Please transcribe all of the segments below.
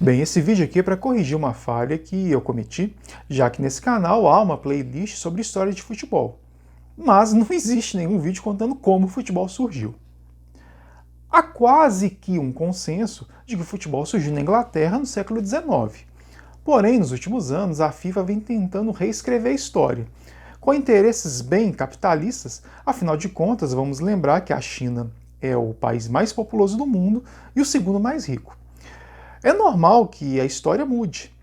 Bem, esse vídeo aqui é para corrigir uma falha que eu cometi, já que nesse canal há uma playlist sobre história de futebol, mas não existe nenhum vídeo contando como o futebol surgiu. Há quase que um consenso de que o futebol surgiu na Inglaterra no século XIX. Porém, nos últimos anos, a FIFA vem tentando reescrever a história, com interesses bem capitalistas. Afinal de contas, vamos lembrar que a China é o país mais populoso do mundo e o segundo mais rico. É normal que a história mude.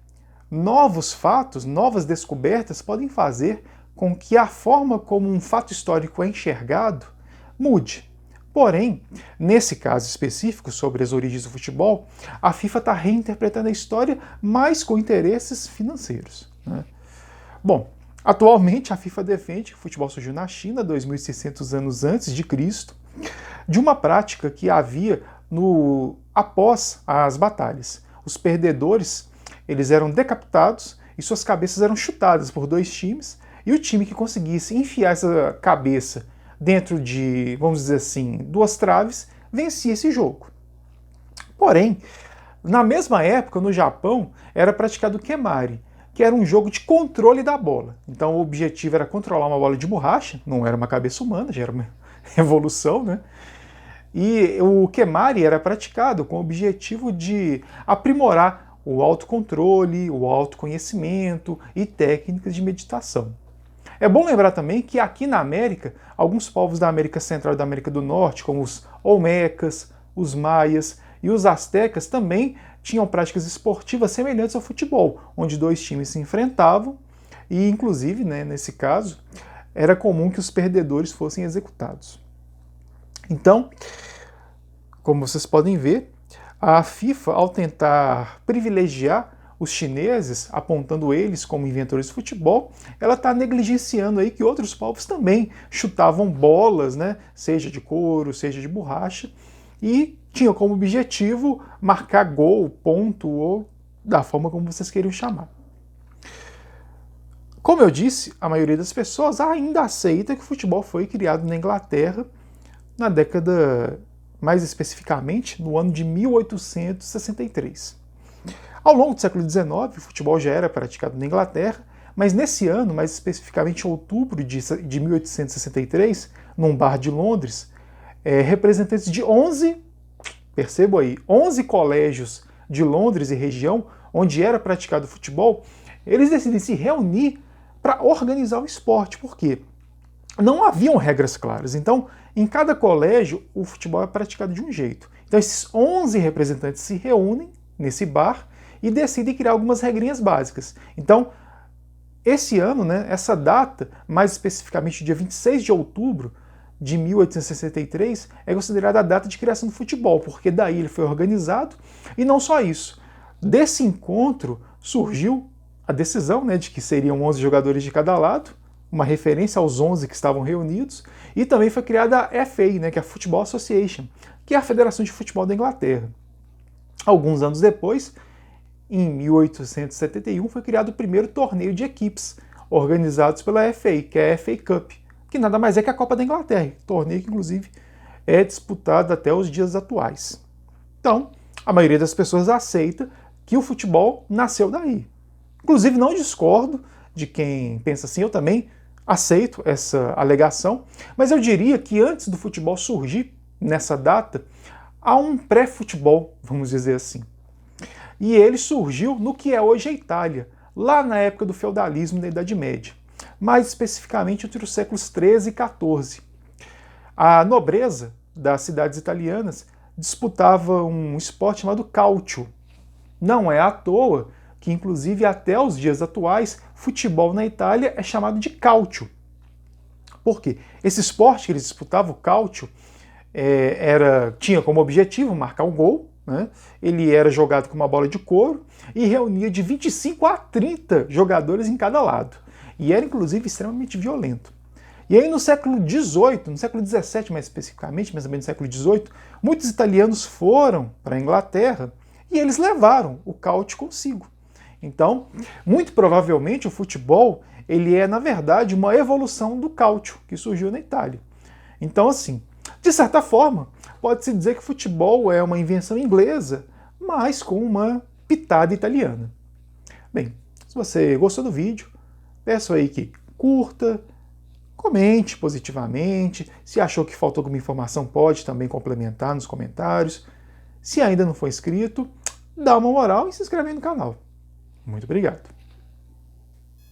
Novos fatos, novas descobertas podem fazer com que a forma como um fato histórico é enxergado mude. Porém, nesse caso específico sobre as origens do futebol, a FIFA está reinterpretando a história, mas com interesses financeiros, né? Bom, atualmente a FIFA defende que o futebol surgiu na China 2.600 anos antes de Cristo, de uma prática que havia após as batalhas. Os perdedores, eles eram decapitados e suas cabeças eram chutadas por dois times, e o time que conseguisse enfiar essa cabeça dentro de, vamos dizer assim, duas traves, vencia esse jogo. Porém, na mesma época, no Japão, era praticado o Kemari, que era um jogo de controle da bola. Então o objetivo era controlar uma bola de borracha, não era uma cabeça humana, já era uma evolução, né? E o Kemari era praticado com o objetivo de aprimorar o autocontrole, o autoconhecimento e técnicas de meditação. É bom lembrar também que aqui na América, alguns povos da América Central e da América do Norte, como os Olmecas, os Maias e os Astecas, também tinham práticas esportivas semelhantes ao futebol, onde dois times se enfrentavam e, inclusive, né, nesse caso, era comum que os perdedores fossem executados. Então, como vocês podem ver, a FIFA, ao tentar privilegiar os chineses, apontando eles como inventores de futebol, ela está negligenciando aí que outros povos também chutavam bolas, né, seja de couro, seja de borracha, e tinham como objetivo marcar gol, ponto, ou da forma como vocês queiram chamar. Como eu disse, a maioria das pessoas ainda aceita que o futebol foi criado na Inglaterra na década, mais especificamente, no ano de 1863. Ao longo do século XIX, o futebol já era praticado na Inglaterra, mas nesse ano, mais especificamente em outubro de 1863, num bar de Londres, representantes de 11, percebo aí, 11 colégios de Londres e região, onde era praticado futebol, eles decidem se reunir para organizar o esporte. Por quê? Não haviam regras claras. Então, em cada colégio, o futebol é praticado de um jeito. Então, esses 11 representantes se reúnem nesse bar e decidem criar algumas regrinhas básicas. Então, esse ano, né, essa data, mais especificamente dia 26 de outubro de 1863, é considerada a data de criação do futebol, porque daí ele foi organizado. E não só isso. Desse encontro surgiu a decisão, né, de que seriam 11 jogadores de cada lado, uma referência aos 11 que estavam reunidos, e também foi criada a FA, né, que é a Football Association, que é a Federação de Futebol da Inglaterra. Alguns anos depois, em 1871, foi criado o primeiro torneio de equipes, organizados pela FA, que é a FA Cup, que nada mais é que a Copa da Inglaterra, torneio que inclusive é disputado até os dias atuais. Então, a maioria das pessoas aceita que o futebol nasceu daí. Inclusive, não discordo de quem pensa assim, eu também aceito essa alegação, mas eu diria que antes do futebol surgir nessa data, há um pré-futebol, vamos dizer assim. E ele surgiu no que é hoje a Itália, lá na época do feudalismo da Idade Média, mais especificamente entre os séculos 13 e 14. A nobreza das cidades italianas disputava um esporte chamado calcio. Não é à toa que, inclusive, até os dias atuais, futebol na Itália é chamado de calcio. Por quê? Esse esporte que eles disputavam, o calcio, tinha como objetivo marcar um gol, né? Ele era jogado com uma bola de couro e reunia de 25 a 30 jogadores em cada lado. E era, inclusive, extremamente violento. E aí no século XVIII, no século XVII mais especificamente, mas também no século XVIII, muitos italianos foram para a Inglaterra e eles levaram o calcio consigo. Então, muito provavelmente o futebol ele é, na verdade, uma evolução do calcio, que surgiu na Itália. Então, assim, de certa forma, pode-se dizer que o futebol é uma invenção inglesa, mas com uma pitada italiana. Bem, se você gostou do vídeo, peço aí que curta, comente positivamente. Se achou que faltou alguma informação, pode também complementar nos comentários. Se ainda não for inscrito, dá uma moral e se inscreve aí no canal. Muito obrigado.